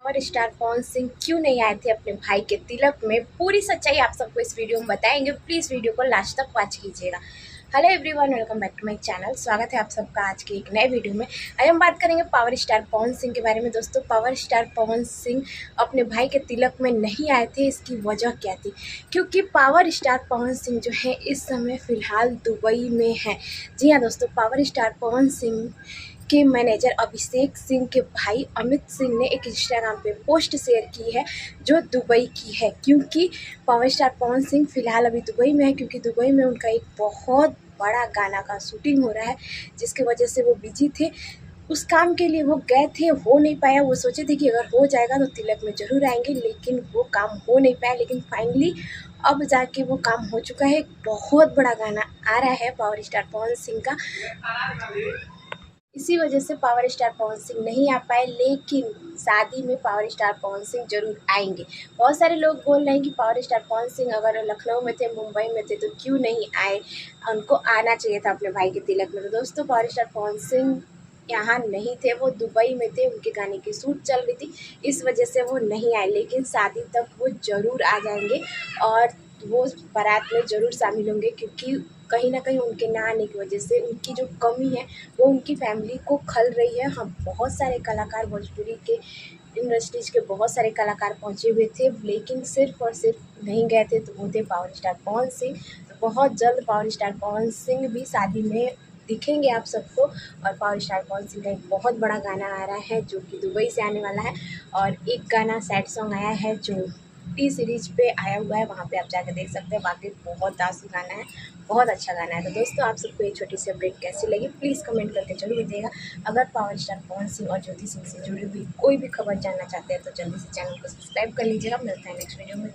और स्टार पवन सिंह क्यों नहीं आए थे अपने भाई के तिलक में, पूरी सच्चाई आप सबको इस वीडियो में बताएंगे। प्लीज़ वीडियो को लास्ट तक वॉच कीजिएगा। Hello everyone, welcome back to my channel. स्वागत है आप सबका आज के एक नए वीडियो में। आज हम बात करेंगे पावर स्टार पवन सिंह के बारे में। दोस्तों, पावर स्टार पवन सिंह अपने भाई के तिलक में नहीं आए थे, इसकी वजह क्या थी? क्योंकि पावर स्टार पवन सिंह जो है इस समय फ़िलहाल दुबई में है। जी हाँ दोस्तों, पावर स्टार पवन सिंह के मैनेजर अभिषेक सिंह के भाई अमित सिंह ने एक इंस्टाग्राम पे पोस्ट शेयर की है जो दुबई की है। क्योंकि पावर स्टार पवन सिंह फ़िलहाल अभी दुबई में है, क्योंकि दुबई में उनका एक बहुत बड़ा गाना का शूटिंग हो रहा है, जिसकी वजह से वो बिजी थे। उस काम के लिए वो गए थे, हो नहीं पाया। वो सोचे थे कि अगर हो जाएगा तो तिलक में ज़रूर आएंगे, लेकिन वो काम हो नहीं पाया। लेकिन फाइनली अब जाके वो काम हो चुका है। एक बहुत बड़ा गाना आ रहा है पावर स्टार पवन सिंह का। इसी वजह से पावर स्टार पवन सिंह नहीं आ पाए, लेकिन शादी में पावर स्टार पवन सिंह जरूर आएंगे। बहुत सारे लोग बोल रहे हैं कि पावर स्टार पवन सिंह अगर लखनऊ में थे, मुंबई में थे, तो क्यों नहीं आए, उनको आना चाहिए था अपने भाई के तिलक में। तो दोस्तों, पावर स्टार पवन सिंह यहाँ नहीं थे, वो दुबई में थे, उनके गाने की शूट चल रही थी, इस वजह से वो नहीं आए। लेकिन शादी तक वो ज़रूर आ जाएंगे और वो बारात में ज़रूर शामिल होंगे, क्योंकि कहीं ना कहीं उनके ना आने की वजह से उनकी जो कमी है वो उनकी फैमिली को खल रही है। हम बहुत सारे कलाकार, भोजपुरी के इंडस्ट्रीज के बहुत सारे कलाकार पहुंचे हुए थे, लेकिन सिर्फ और सिर्फ नहीं गए थे, तो वो थे पावर स्टार पवन सिंह। तो बहुत जल्द पावर स्टार पवन सिंह भी शादी में दिखेंगे आप सबको। और पावर स्टार पवन सिंह का एक बहुत बड़ा गाना आ रहा है जो कि दुबई से आने वाला है, और एक गाना सैड सॉन्ग आया है जो टी सीरीज पे आया हुआ है, वहाँ पे आप जाकर देख सकते हैं। बाकी बहुत आंसू गाना है, बहुत अच्छा गाना है। तो दोस्तों, आप सबको ये छोटी सी अपडेट कैसी लगी, प्लीज़ कमेंट करके जरूर बताइएगा। अगर पावर स्टार पवन सिंह और ज्योति सिंह से जुड़ी हुई कोई भी खबर जानना चाहते हैं तो जल्दी से चैनल को सब्सक्राइब कर लीजिएगा। मिलता है नेक्स्ट वीडियो में।